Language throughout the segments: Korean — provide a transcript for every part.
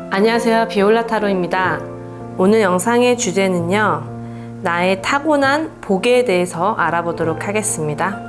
안녕하세요, 비올라 타로입니다. 오늘 영상의 주제는요, 나의 타고난 복에 대해서 알아보도록 하겠습니다.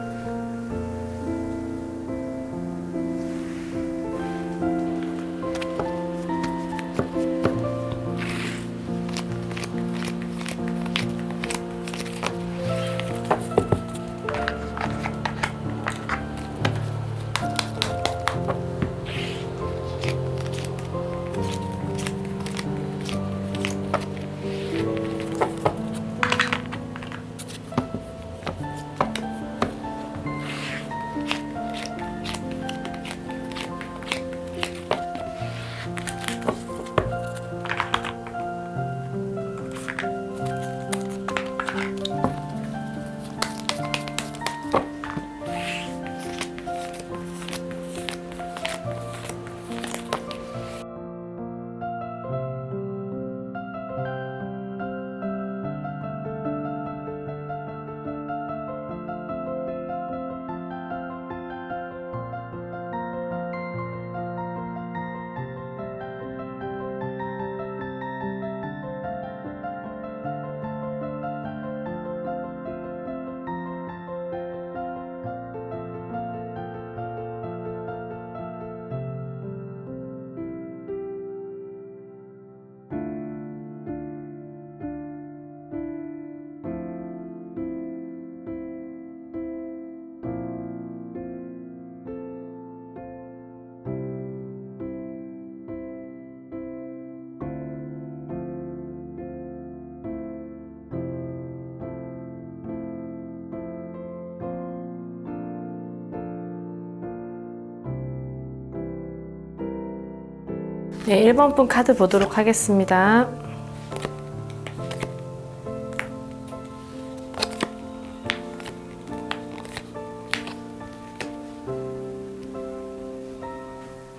네, 1번 분 카드 보도록 하겠습니다.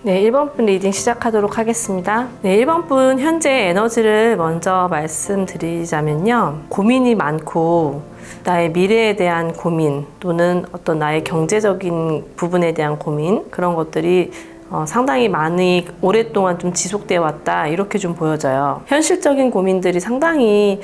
네, 1번 분 리딩 시작하도록 하겠습니다. 네, 1번 분 현재 에너지를 먼저 말씀드리자면요. 고민이 많고 나의 미래에 대한 고민 또는 어떤 나의 경제적인 부분에 대한 고민, 그런 것들이 상당히 많이 오랫동안 좀 지속되어 왔다, 이렇게 좀 보여져요. 현실적인 고민들이 상당히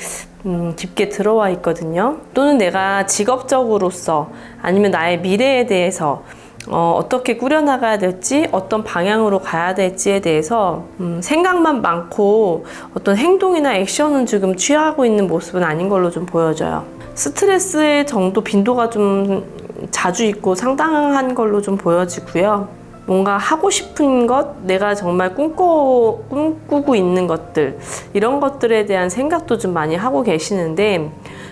깊게 들어와 있거든요. 또는 내가 직업적으로서 아니면 나의 미래에 대해서 어떻게 꾸려나가야 될지, 어떤 방향으로 가야 될지에 대해서 생각만 많고 어떤 행동이나 액션은 지금 취하고 있는 모습은 아닌 걸로 좀 보여져요. 스트레스의 정도 빈도가 좀 자주 있고 상당한 걸로 좀 보여지고요. 뭔가 하고 싶은 것, 내가 정말 꿈꾸고 있는 것들, 이런 것들에 대한 생각도 좀 많이 하고 계시는데,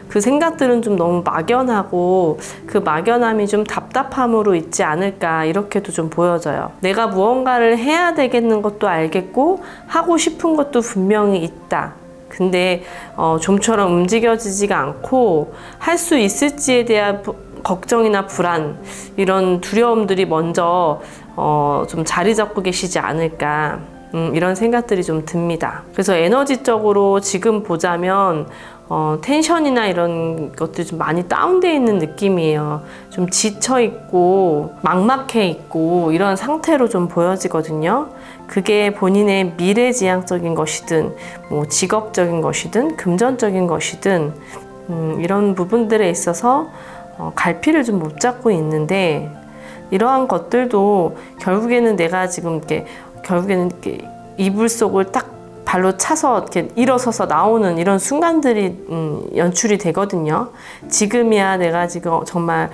그 생각들은 좀 너무 막연하고 그 막연함이 좀 답답함으로 있지 않을까, 이렇게도 좀 보여져요. 내가 무언가를 해야 되겠는 것도 알겠고 하고 싶은 것도 분명히 있다. 근데 좀처럼 움직여지지가 않고 할 수 있을지에 대한 걱정이나 불안, 이런 두려움들이 먼저 좀 자리 잡고 계시지 않을까, 이런 생각들이 좀 듭니다. 그래서 에너지적으로 지금 보자면 텐션이나 이런 것들이 좀 많이 다운되어 있는 느낌이에요. 좀 지쳐 있고 막막해 있고 이런 상태로 좀 보여지거든요. 그게 본인의 미래지향적인 것이든 뭐 직업적인 것이든 금전적인 것이든 이런 부분들에 있어서 갈피를 좀 못 잡고 있는데, 이러한 것들도 결국에는 내가 지금 결국에는 이불 속을 딱 발로 차서 이렇게 일어서서 나오는 이런 순간들이 연출이 되거든요. 지금이야 내가 지금 정말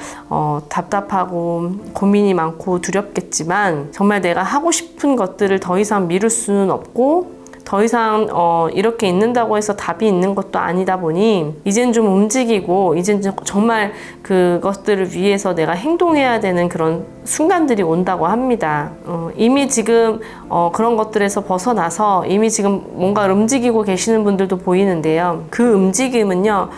답답하고 고민이 많고 두렵겠지만, 정말 내가 하고 싶은 것들을 더 이상 미룰 수는 없고, 더 이상 이렇게 있는다고 해서 답이 있는 것도 아니다 보니 이젠 좀 움직이고, 이젠 정말 그것들을 위해서 내가 행동해야 되는 그런 순간들이 온다고 합니다. 이미 지금 그런 것들에서 벗어나서 이미 지금 뭔가 움직이고 계시는 분들도 보이는데요. 그 움직임은요,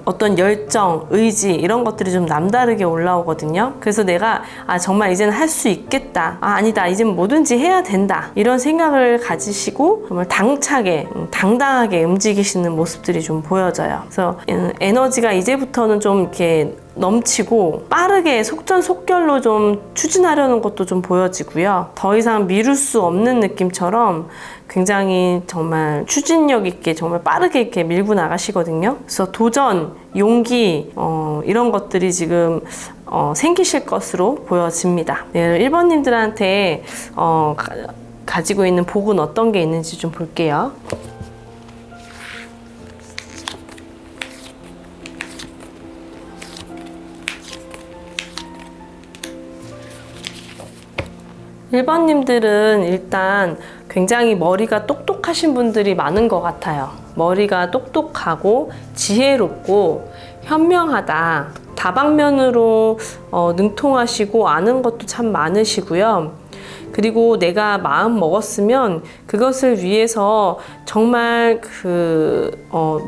어떤 열정, 의지, 이런 것들이 좀 남다르게 올라오거든요. 그래서 내가 정말 이제는 할 수 있겠다, 아니다, 이제는 뭐든지 해야 된다, 이런 생각을 가지시고 정말 당차게, 당당하게 움직이시는 모습들이 좀 보여져요. 그래서 에너지가 이제부터는 좀 이렇게 넘치고 빠르게 속전속결로 좀 추진하려는 것도 좀 보여지고요. 더 이상 미룰 수 없는 느낌처럼 굉장히 정말 추진력 있게 정말 빠르게 이렇게 밀고 나가시거든요. 그래서 도전, 용기 이런 것들이 지금 생기실 것으로 보여집니다. 네, 1번님들한테 가지고 있는 복은 어떤 게 있는지 좀 볼게요. 일번님들은 일단 굉장히 머리가 똑똑하신 분들이 많은 것 같아요. 머리가 똑똑하고 지혜롭고 현명하다. 다방면으로 능통하시고 아는 것도 참 많으시고요. 그리고 내가 마음 먹었으면 그것을 위해서 정말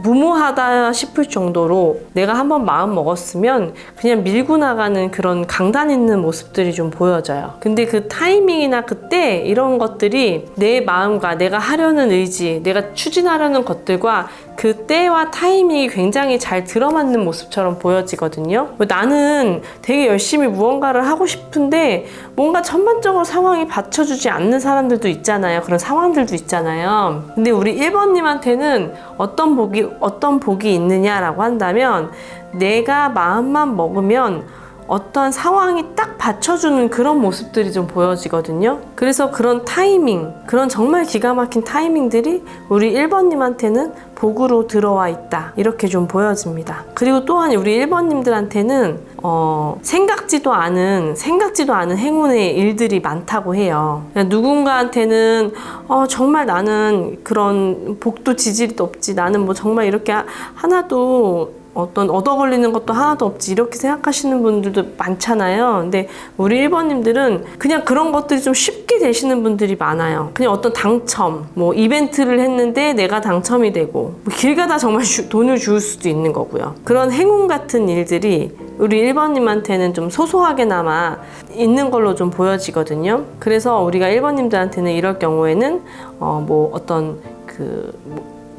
무모하다 싶을 정도로 내가 한번 마음 먹었으면 그냥 밀고 나가는 그런 강단 있는 모습들이 좀 보여져요. 근데 그 타이밍이나 그때 이런 것들이 내 마음과 내가 하려는 의지, 내가 추진하려는 것들과 그 때와 타이밍이 굉장히 잘 들어맞는 모습처럼 보여지거든요. 나는 되게 열심히 무언가를 하고 싶은데 뭔가 전반적으로 상황이 받쳐주지 않는 사람들도 있잖아요. 그런 상황들도 있잖아요. 근데 우리 1번님한테는 어떤 복이 있느냐라고 한다면 내가 마음만 먹으면 어떤 상황이 딱 받쳐주는 그런 모습들이 좀 보여지거든요. 그래서 그런 타이밍, 그런 정말 기가 막힌 타이밍들이 우리 1번님한테는 복으로 들어와 있다. 이렇게 좀 보여집니다. 그리고 또한 우리 1번님들한테는 생각지도 않은 행운의 일들이 많다고 해요. 누군가한테는 정말 나는 그런 복도 지질도 없지. 나는 뭐 정말 이렇게 하나도 어떤 얻어 걸리는 것도 하나도 없지 이렇게 생각하시는 분들도 많잖아요. 근데 우리 1번님들은 그냥 그런 것들이 좀 쉽게 되시는 분들이 많아요. 그냥 어떤 당첨, 뭐 이벤트를 했는데 내가 당첨이 되고 길 가다 정말 돈을 줄 수도 있는 거고요. 그런 행운 같은 일들이 우리 1번님한테는 좀 소소하게나마 있는 걸로 좀 보여지거든요. 그래서 우리가 1번님들한테는 이럴 경우에는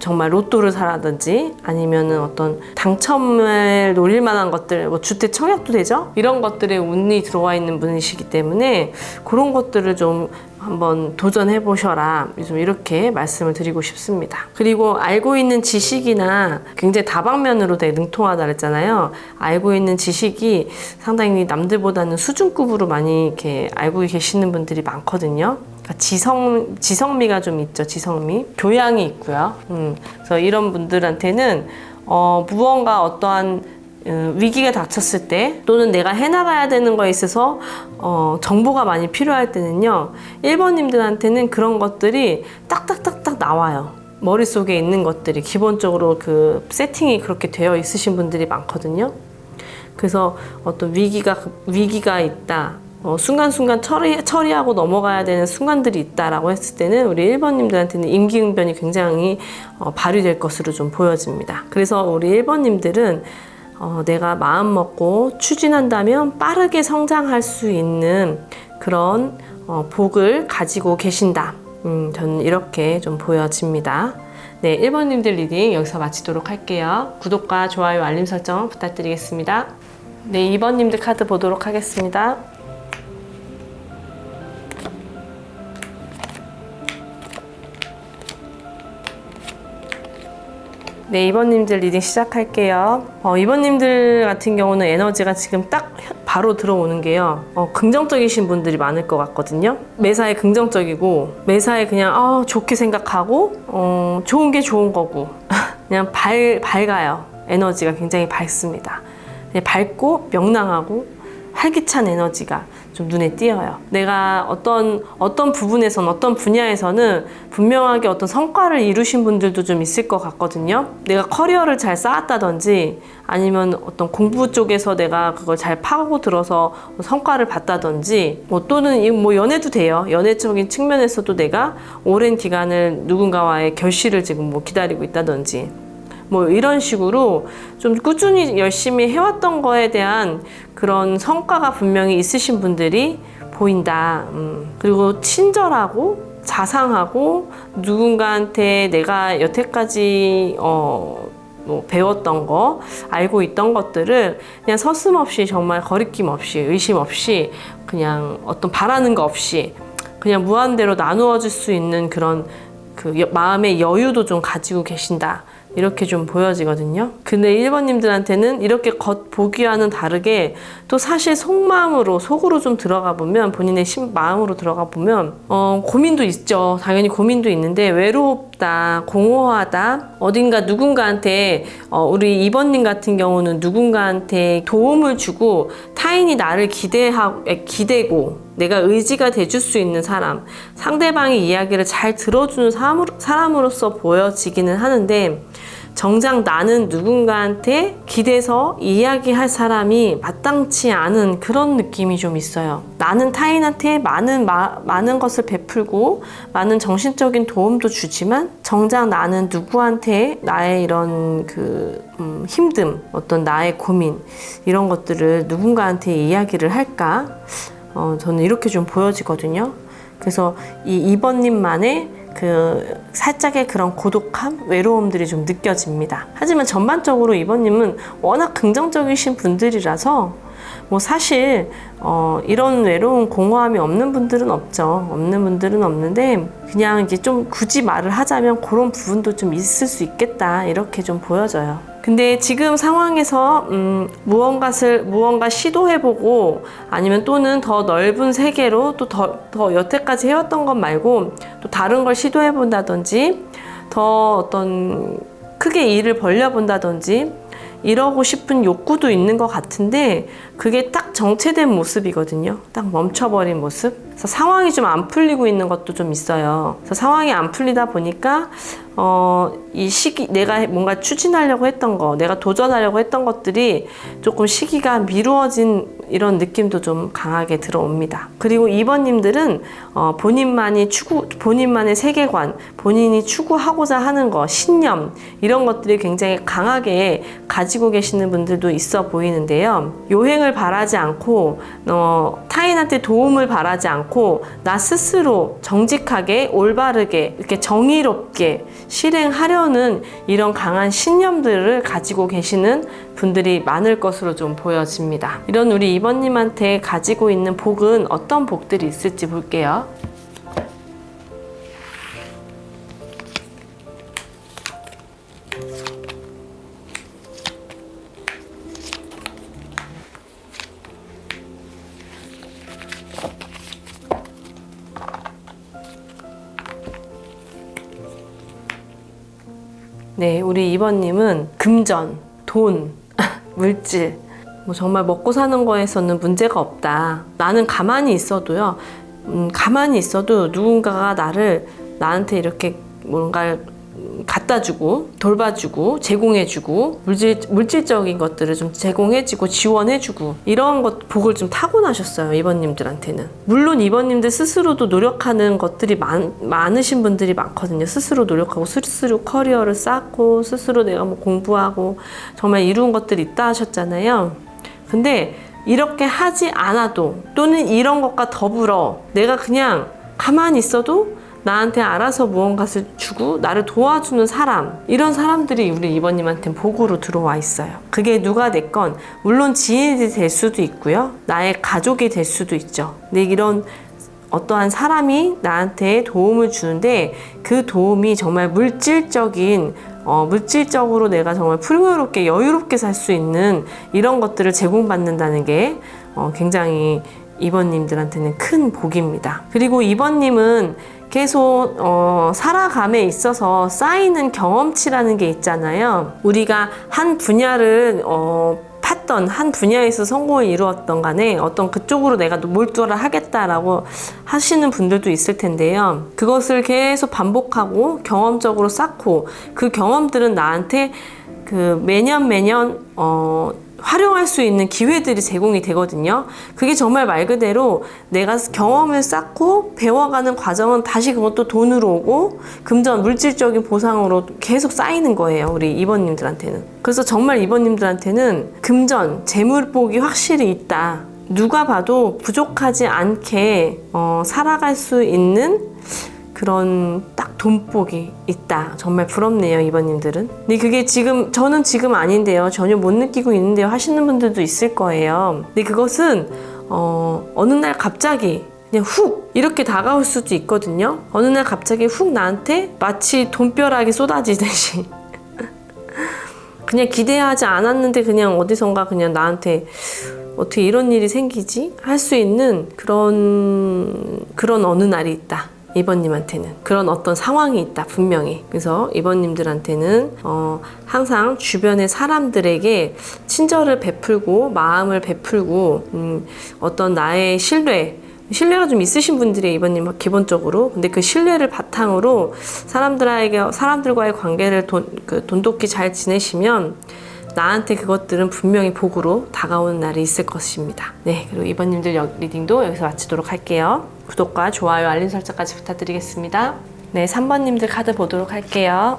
정말 로또를 사라든지 아니면은 어떤 당첨을 노릴 만한 것들, 뭐 주택 청약도 되죠? 이런 것들에 운이 들어와 있는 분이시기 때문에 그런 것들을 좀 한번 도전해 보셔라. 좀 이렇게 말씀을 드리고 싶습니다. 그리고 알고 있는 지식이나 굉장히 다방면으로 되게 능통하다 그랬잖아요. 알고 있는 지식이 상당히 남들보다는 수준급으로 많이 이렇게 알고 계시는 분들이 많거든요. 지성미가 좀 있죠. 지성미. 교양이 있고요. 그래서 이런 분들한테는 무언가 어떠한 위기가 닥쳤을 때 또는 내가 해나가야 되는 거에 있어서 정보가 많이 필요할 때는요. 1번님들한테는 그런 것들이 딱딱딱딱 나와요. 머릿속에 있는 것들이 기본적으로 그 세팅이 그렇게 되어 있으신 분들이 많거든요. 그래서 어떤 위기가 있다. 순간순간 처리하고 넘어가야 되는 순간들이 있다라고 했을 때는 우리 1번님들한테는 임기응변이 굉장히 발휘될 것으로 좀 보여집니다. 그래서 우리 1번님들은 내가 마음 먹고 추진한다면 빠르게 성장할 수 있는 그런 복을 가지고 계신다. 저는 이렇게 좀 보여집니다. 네, 1번님들 리딩 여기서 마치도록 할게요. 구독과 좋아요, 알림 설정 부탁드리겠습니다. 네, 2번님들 카드 보도록 하겠습니다. 네, 2번님들 리딩 시작할게요. 2번님들 같은 경우는 에너지가 지금 딱 바로 들어오는 게요. 긍정적이신 분들이 많을 것 같거든요. 매사에 긍정적이고 매사에 그냥 좋게 생각하고 좋은 게 좋은 거고 그냥 밝아요. 에너지가 굉장히 밝습니다. 밝고 명랑하고 활기찬 에너지가 좀 눈에 띄어요. 내가 어떤 부분에선 어떤 분야에서는 분명하게 어떤 성과를 이루신 분들도 좀 있을 것 같거든요. 내가 커리어를 잘 쌓았다든지 아니면 어떤 공부 쪽에서 내가 그걸 잘 파고들어서 성과를 봤다든지 또는 연애도 돼요. 연애적인 측면에서도 내가 오랜 기간을 누군가와의 결실을 지금 기다리고 있다든지 이런 식으로 좀 꾸준히 열심히 해왔던 거에 대한 그런 성과가 분명히 있으신 분들이 보인다. 그리고 친절하고 자상하고 누군가한테 내가 여태까지 뭐 배웠던 거, 알고 있던 것들을 그냥 서슴없이 정말 거리낌 없이, 의심 없이, 그냥 어떤 바라는 거 없이 그냥 무한대로 나누어 줄 수 있는 그런 마음의 여유도 좀 가지고 계신다. 이렇게 좀 보여지거든요. 근데 1번님들한테는 이렇게 겉보기와는 다르게 또 사실 속으로 좀 들어가 보면, 본인의 마음으로 들어가 보면 고민도 있죠. 당연히 고민도 있는데, 외롭다, 공허하다, 어딘가 누군가한테 우리 2번님 같은 경우는 누군가한테 도움을 주고 타인이 나를 기대고 내가 의지가 돼줄 수 있는 사람, 상대방의 이야기를 잘 들어주는 사람으로서 보여지기는 하는데, 정작 나는 누군가한테 기대서 이야기할 사람이 마땅치 않은 그런 느낌이 좀 있어요. 나는 타인한테 많은 것을 베풀고 많은 정신적인 도움도 주지만, 정작 나는 누구한테 나의 이런 힘듦, 어떤 나의 고민, 이런 것들을 누군가한테 이야기를 할까? 저는 이렇게 좀 보여지거든요. 그래서 이 2번님만의 살짝의 그런 고독함, 외로움들이 좀 느껴집니다. 하지만 전반적으로 2번님은 워낙 긍정적이신 분들이라서 뭐 사실 이런 외로움, 공허함이 없는 분들은 없죠. 없는 분들은 없는데, 그냥 이제 좀 굳이 말을 하자면 그런 부분도 좀 있을 수 있겠다, 이렇게 좀 보여져요. 근데 지금 상황에서 무언가 시도해보고, 아니면 또는 더 넓은 세계로 또 더 여태까지 해왔던 것 말고 또 다른 걸 시도해본다든지, 더 어떤 크게 일을 벌려본다든지 이러고 싶은 욕구도 있는 것 같은데, 그게 딱 정체된 모습이거든요. 딱 멈춰버린 모습. 그래서 상황이 좀 안 풀리고 있는 것도 좀 있어요. 그래서 상황이 안 풀리다 보니까 이 시기, 내가 뭔가 추진하려고 했던 거, 내가 도전하려고 했던 것들이 조금 시기가 미루어진 이런 느낌도 좀 강하게 들어옵니다. 그리고 2번님들은 본인만의 세계관, 본인이 추구하고자 하는 거, 신념, 이런 것들이 굉장히 강하게 가지고 계시는 분들도 있어 보이는데요. 요행을 바라지 않고 타인한테 도움을 바라지 않고 나 스스로 정직하게, 올바르게, 이렇게 정의롭게 실행하려는 이런 강한 신념들을 가지고 계시는 분들이 많을 것으로 좀 보여집니다. 이런 우리 2번님한테 가지고 있는 복은 어떤 복들이 있을지 볼게요. 네, 우리 2번님은 금전, 돈, 물질, 뭐 정말 먹고 사는 거에서는 문제가 없다. 나는 가만히 있어도요, 가만히 있어도 누군가가 나한테 이렇게 뭔가를 갖다 주고, 돌봐주고, 제공해주고, 물질적인 것들을 좀 제공해주고, 지원해주고, 이런 복을 좀 타고나셨어요, 2번님들한테는. 물론 2번님들 스스로도 노력하는 것들이 많으신 분들이 많거든요. 스스로 노력하고, 스스로 커리어를 쌓고, 스스로 내가 뭐 공부하고, 정말 이룬 것들이 있다 하셨잖아요. 근데 이렇게 하지 않아도, 또는 이런 것과 더불어 내가 그냥 가만히 있어도 나한테 알아서 무언가를 주고 나를 도와주는 사람, 이런 사람들이 우리 2번님한테는 복으로 들어와 있어요. 그게 누가 됐건, 물론 지인이 될 수도 있고요, 나의 가족이 될 수도 있죠. 근데 이런 어떠한 사람이 나한테 도움을 주는데, 그 도움이 정말 물질적으로 내가 정말 풍요롭게, 여유롭게 살 수 있는 이런 것들을 제공받는다는 게 굉장히 2번님들한테는 큰 복입니다. 그리고 2번님은 계속 살아감에 있어서 쌓이는 경험치라는 게 있잖아요. 우리가 한 분야를 팠던, 한 분야에서 성공을 이루었던 간에 어떤 그쪽으로 내가 몰두를 하겠다라고 하시는 분들도 있을 텐데요. 그것을 계속 반복하고 경험적으로 쌓고, 그 경험들은 나한테 매년 활용할 수 있는 기회들이 제공이 되거든요. 그게 정말 말 그대로 내가 경험을 쌓고 배워가는 과정은 다시 그것도 돈으로 오고, 금전, 물질적인 보상으로 계속 쌓이는 거예요, 우리 2번님들한테는. 그래서 정말 2번님들한테는 금전, 재물복이 확실히 있다. 누가 봐도 부족하지 않게 살아갈 수 있는 그런 딱 돈복이 있다. 정말 부럽네요, 이번님들은. 근데 그게 저는 지금 아닌데요, 전혀 못 느끼고 있는데요 하시는 분들도 있을 거예요. 근데 그것은 어느 날 갑자기 그냥 훅 이렇게 다가올 수도 있거든요. 어느 날 갑자기 훅 나한테 마치 돈벼락이 쏟아지듯이 그냥 기대하지 않았는데 그냥 어디선가 그냥 나한테 어떻게 이런 일이 생기지? 할 수 있는 그런 어느 날이 있다. 이번님한테는 그런 어떤 상황이 있다, 분명히. 그래서 이번님들한테는 항상 주변의 사람들에게 친절을 베풀고 마음을 베풀고 어떤 나의 신뢰가 좀 있으신 분들이 이번님 기본적으로. 근데 그 신뢰를 바탕으로 사람들과의 관계를 돈독히 잘 지내시면 나한테 그것들은 분명히 복으로 다가오는 날이 있을 것입니다. 네, 그리고 이번님들 리딩도 여기서 마치도록 할게요. 구독과 좋아요, 알림 설정까지 부탁드리겠습니다. 네, 3번님들 카드 보도록 할게요.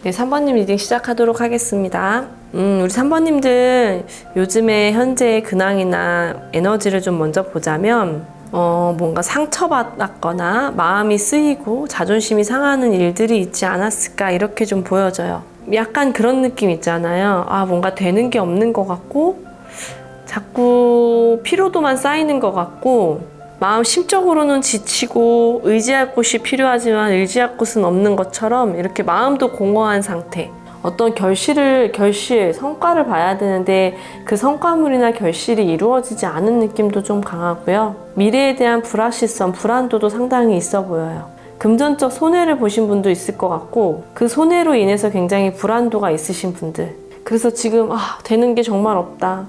네, 3번님 리딩 시작하도록 하겠습니다. 우리 3번님들 요즘에 현재의 근황이나 에너지를 좀 먼저 보자면 뭔가 상처받았거나 마음이 쓰이고 자존심이 상하는 일들이 있지 않았을까, 이렇게 좀 보여져요. 약간 그런 느낌 있잖아요. 뭔가 되는 게 없는 것 같고 자꾸 피로도만 쌓이는 것 같고 마음 심적으로는 지치고 의지할 곳이 필요하지만 의지할 곳은 없는 것처럼 이렇게 마음도 공허한 상태. 어떤 성과를 봐야 되는데 그 성과물이나 결실이 이루어지지 않은 느낌도 좀 강하고요. 미래에 대한 불확실성, 불안도도 상당히 있어 보여요. 금전적 손해를 보신 분도 있을 것 같고 그 손해로 인해서 굉장히 불안도가 있으신 분들. 그래서 지금 되는 게 정말 없다,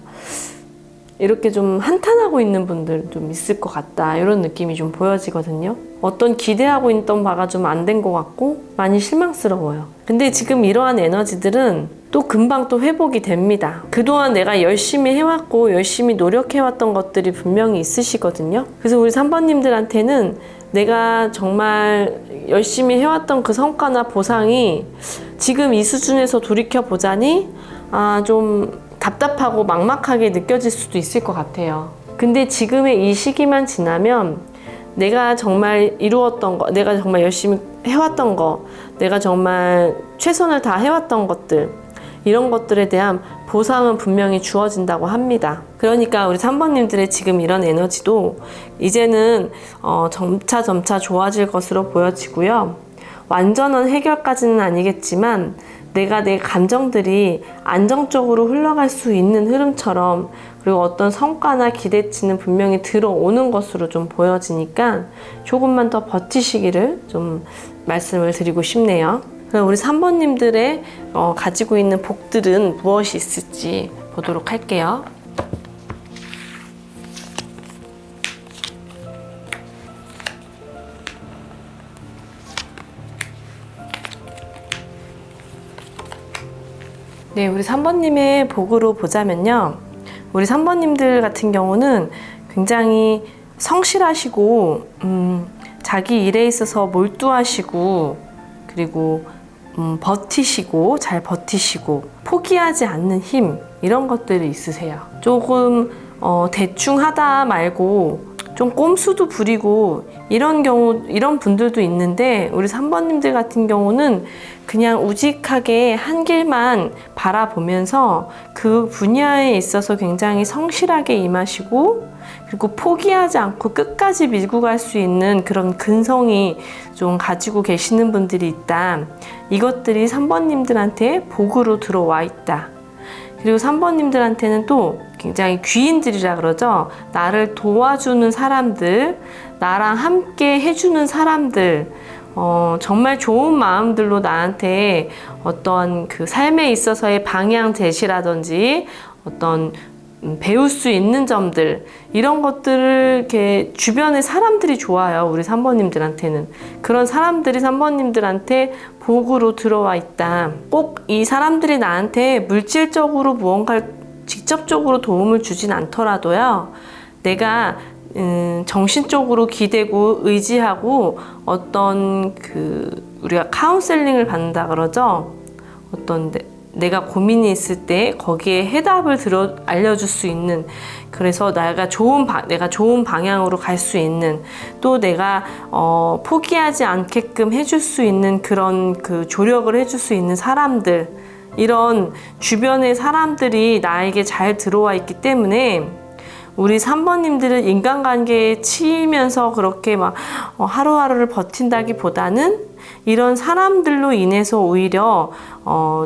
이렇게 좀 한탄하고 있는 분들 좀 있을 것 같다, 이런 느낌이 좀 보여지거든요. 어떤 기대하고 있던 바가 좀 안 된 것 같고 많이 실망스러워요. 근데 지금 이러한 에너지들은 또 금방 또 회복이 됩니다. 그동안 내가 열심히 해왔고 열심히 노력해왔던 것들이 분명히 있으시거든요. 그래서 우리 3번님들한테는 내가 정말 열심히 해왔던 그 성과나 보상이 지금 이 수준에서 돌이켜보자니 좀 답답하고 막막하게 느껴질 수도 있을 것 같아요. 근데 지금의 이 시기만 지나면 내가 정말 이루었던 거, 내가 정말 열심히 해왔던 거, 내가 정말 최선을 다 해왔던 것들, 이런 것들에 대한 보상은 분명히 주어진다고 합니다. 그러니까 우리 3번님들의 지금 이런 에너지도 이제는 점차 좋아질 것으로 보여지고요. 완전한 해결까지는 아니겠지만 내가 내 감정들이 안정적으로 흘러갈 수 있는 흐름처럼, 그리고 어떤 성과나 기대치는 분명히 들어오는 것으로 좀 보여지니까 조금만 더 버티시기를 좀 말씀을 드리고 싶네요. 그럼 우리 3번님들의 가지고 있는 복들은 무엇이 있을지 보도록 할게요. 네, 우리 3번님의 복으로 보자면요. 우리 3번님들 같은 경우는 굉장히 성실하시고 자기 일에 있어서 몰두하시고 그리고 버티시고 잘 버티시고 포기하지 않는 힘, 이런 것들이 있으세요. 조금 대충 하다 말고 좀 꼼수도 부리고 이런 분들도 있는데 우리 3번님들 같은 경우는 그냥 우직하게 한 길만 바라보면서 그 분야에 있어서 굉장히 성실하게 임하시고 그리고 포기하지 않고 끝까지 밀고 갈 수 있는 그런 근성이 좀 가지고 계시는 분들이 있다. 이것들이 3번님들한테 복으로 들어와 있다. 그리고 3번님들한테는 또 굉장히 귀인들이라 그러죠. 나를 도와주는 사람들, 나랑 함께 해주는 사람들, 정말 좋은 마음들로 나한테 어떤 그 삶에 있어서의 방향 제시라든지 어떤 배울 수 있는 점들, 이런 것들을 이렇게 주변에 사람들이 좋아요. 우리 3번님들한테는. 그런 사람들이 3번님들한테 복으로 들어와 있다. 꼭 이 사람들이 나한테 물질적으로 무언가를 직접적으로 도움을 주진 않더라도요. 내가 정신적으로 기대고 의지하고 어떤 우리가 카운셀링을 받는다 그러죠. 어떤 내가 고민이 있을 때 거기에 해답을 알려줄 수 있는, 그래서 내가 좋은 방향으로 갈 수 있는, 또 내가 포기하지 않게끔 해줄 수 있는 그런 그 조력을 해줄 수 있는 사람들, 이런 주변의 사람들이 나에게 잘 들어와 있기 때문에 우리 3번님들은 인간관계에 치이면서 그렇게 막 하루하루를 버틴다기보다는 이런 사람들로 인해서 오히려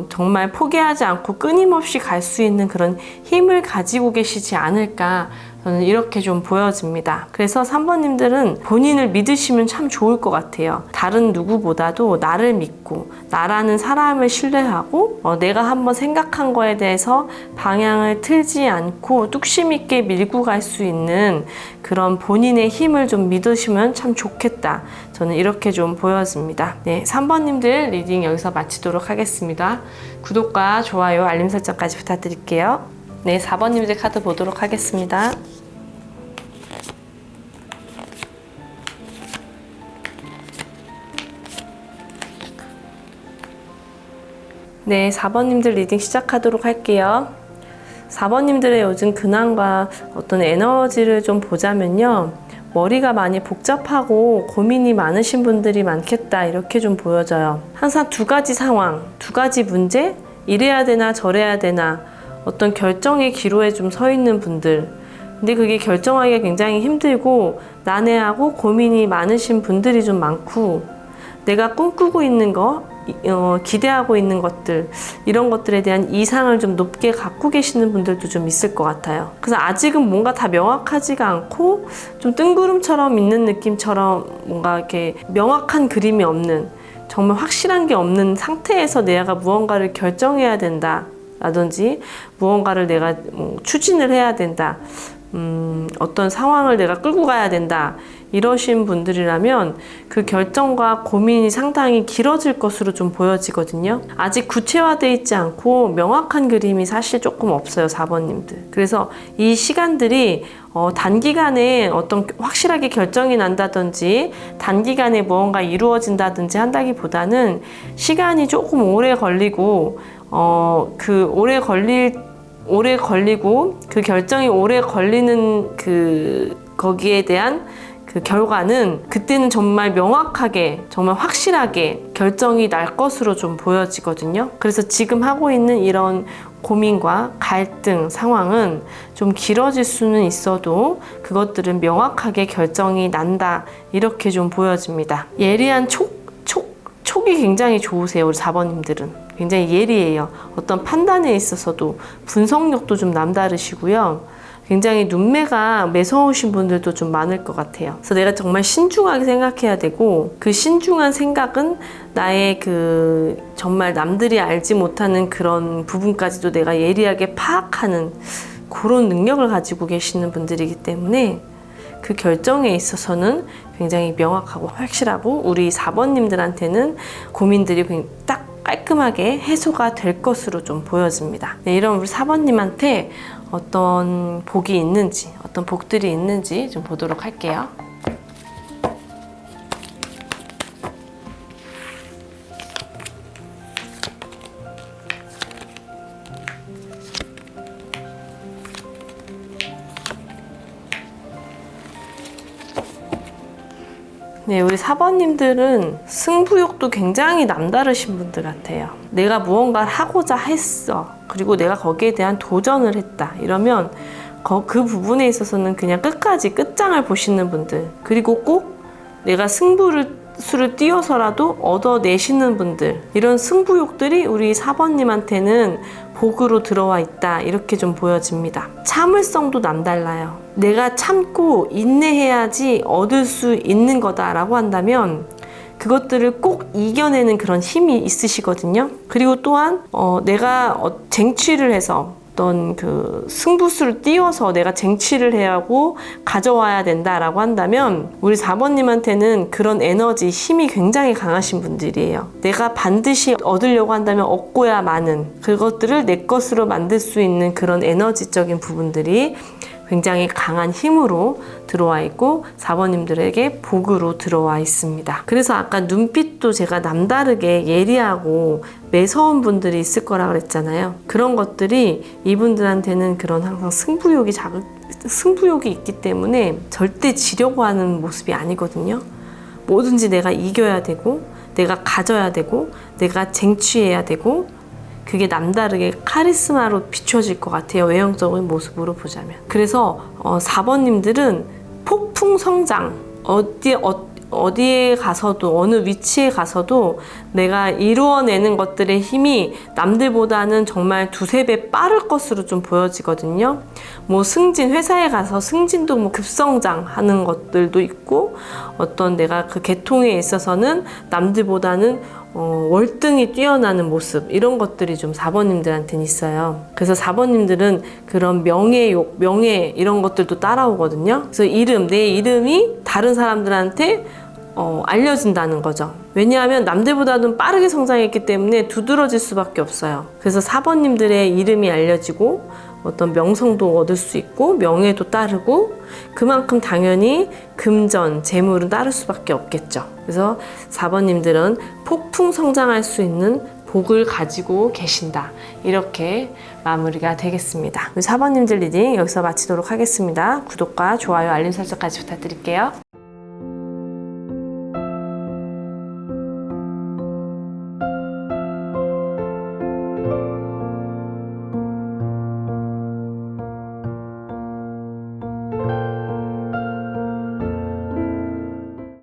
정말 포기하지 않고 끊임없이 갈 수 있는 그런 힘을 가지고 계시지 않을까, 저는 이렇게 좀 보여집니다. 그래서 3번님들은 본인을 믿으시면 참 좋을 것 같아요. 다른 누구보다도 나를 믿고 나라는 사람을 신뢰하고 내가 한번 생각한 거에 대해서 방향을 틀지 않고 뚝심 있게 밀고 갈 수 있는 그런 본인의 힘을 좀 믿으시면 참 좋겠다, 저는 이렇게 좀 보여집니다. 네, 3번님들 리딩 여기서 마치도록 하겠습니다. 구독과 좋아요, 알림 설정까지 부탁드릴게요. 네, 4번님들 카드 보도록 하겠습니다. 네, 4번님들 리딩 시작하도록 할게요. 4번님들의 요즘 근황과 어떤 에너지를 좀 보자면요, 머리가 많이 복잡하고 고민이 많으신 분들이 많겠다, 이렇게 좀 보여져요. 항상 두 가지 상황, 두 가지 문제, 이래야 되나 저래야 되나 어떤 결정의 기로에 좀 서 있는 분들, 근데 그게 결정하기가 굉장히 힘들고 난해하고 고민이 많으신 분들이 좀 많고, 내가 꿈꾸고 있는 거, 기대하고 있는 것들, 이런 것들에 대한 이상을 좀 높게 갖고 계시는 분들도 좀 있을 것 같아요. 그래서 아직은 뭔가 다 명확하지가 않고 좀 뜬구름처럼 있는 느낌처럼 뭔가 이렇게 명확한 그림이 없는, 정말 확실한 게 없는 상태에서 내가 무언가를 결정해야 된다 라든지 무언가를 내가 추진을 해야 된다, 어떤 상황을 내가 끌고 가야 된다, 이러신 분들이라면 그 결정과 고민이 상당히 길어질 것으로 좀 보여지거든요. 아직 구체화되어 있지 않고 명확한 그림이 사실 조금 없어요, 4번님들. 그래서 이 시간들이 단기간에 어떤 확실하게 결정이 난다든지 단기간에 무언가 이루어진다든지 한다기보다는 시간이 조금 오래 걸리고 오래 걸리고 그 결정이 오래 걸리는 거기에 대한 그 결과는 그때는 정말 명확하게, 정말 확실하게 결정이 날 것으로 좀 보여지거든요. 그래서 지금 하고 있는 이런 고민과 갈등 상황은 좀 길어질 수는 있어도 그것들은 명확하게 결정이 난다, 이렇게 좀 보여집니다. 예리한 촉이 굉장히 좋으세요, 우리 4번님들은. 굉장히 예리해요. 어떤 판단에 있어서도 분석력도 좀 남다르시고요. 굉장히 눈매가 매서우신 분들도 좀 많을 것 같아요. 그래서 내가 정말 신중하게 생각해야 되고, 그 신중한 생각은 나의 정말 남들이 알지 못하는 그런 부분까지도 내가 예리하게 파악하는 그런 능력을 가지고 계시는 분들이기 때문에 그 결정에 있어서는 굉장히 명확하고 확실하고, 우리 4번님들한테는 고민들이 딱 깔끔하게 해소가 될 것으로 좀 보여집니다. 네, 이런 우리 4번님한테 어떤 복이 있는지, 어떤 복들이 있는지 좀 보도록 할게요. 네, 우리 4번님들은 승부욕도 굉장히 남다르신 분들 같아요. 내가 무언가를 하고자 했어. 그리고 내가 거기에 대한 도전을 했다. 이러면 그 부분에 있어서는 그냥 끝까지 끝장을 보시는 분들. 그리고 꼭 내가 수를 띄어서라도 얻어내시는 분들. 이런 승부욕들이 우리 4번님한테는 복으로 들어와 있다, 이렇게 좀 보여집니다. 참을성도 남달라요. 내가 참고 인내해야지 얻을 수 있는 거다라고 한다면 그것들을 꼭 이겨내는 그런 힘이 있으시거든요. 그리고 또한 내가 쟁취를 해서 어떤 승부수를 띄워서 내가 쟁취를 해야 하고 가져와야 된다라고 한다면 우리 4번님한테는 그런 에너지, 힘이 굉장히 강하신 분들이에요. 내가 반드시 얻으려고 한다면 얻고야 마는, 그것들을 내 것으로 만들 수 있는 그런 에너지적인 부분들이 굉장히 강한 힘으로 들어와 있고 4번님들에게 복으로 들어와 있습니다. 그래서 아까 눈빛도 제가 남다르게 예리하고 매서운 분들이 있을 거라 그랬잖아요. 그런 것들이 이분들한테는 그런 항상 승부욕이 있기 때문에 절대 지려고 하는 모습이 아니거든요. 뭐든지 내가 이겨야 되고 내가 가져야 되고 내가 쟁취해야 되고 그게 남다르게 카리스마로 비춰질 것 같아요. 외형적인 모습으로 보자면. 그래서 4번님들은 폭풍 성장, 어디에 가서도 어느 위치에 가서도 내가 이루어내는 것들의 힘이 남들보다는 정말 두세 배 빠를 것으로 좀 보여지거든요. 뭐 승진, 회사에 가서 승진도 뭐 급성장하는 것들도 있고 어떤 내가 그 계통에 있어서는 남들보다는 월등히 뛰어나는 모습 이런 것들이 좀 4번님들한테는 있어요. 그래서 4번님들은 그런 명예욕, 명예 이런 것들도 따라오거든요. 그래서 내 이름이 다른 사람들한테 알려진다는 거죠. 왜냐하면 남들보다는 빠르게 성장했기 때문에 두드러질 수밖에 없어요. 그래서 4번님들의 이름이 알려지고 어떤 명성도 얻을 수 있고 명예도 따르고 그만큼 당연히 금전, 재물은 따를 수밖에 없겠죠. 그래서 4번님들은 폭풍 성장할 수 있는 복을 가지고 계신다. 이렇게 마무리가 되겠습니다. 4번님들 리딩 여기서 마치도록 하겠습니다. 구독과 좋아요, 알림 설정까지 부탁드릴게요.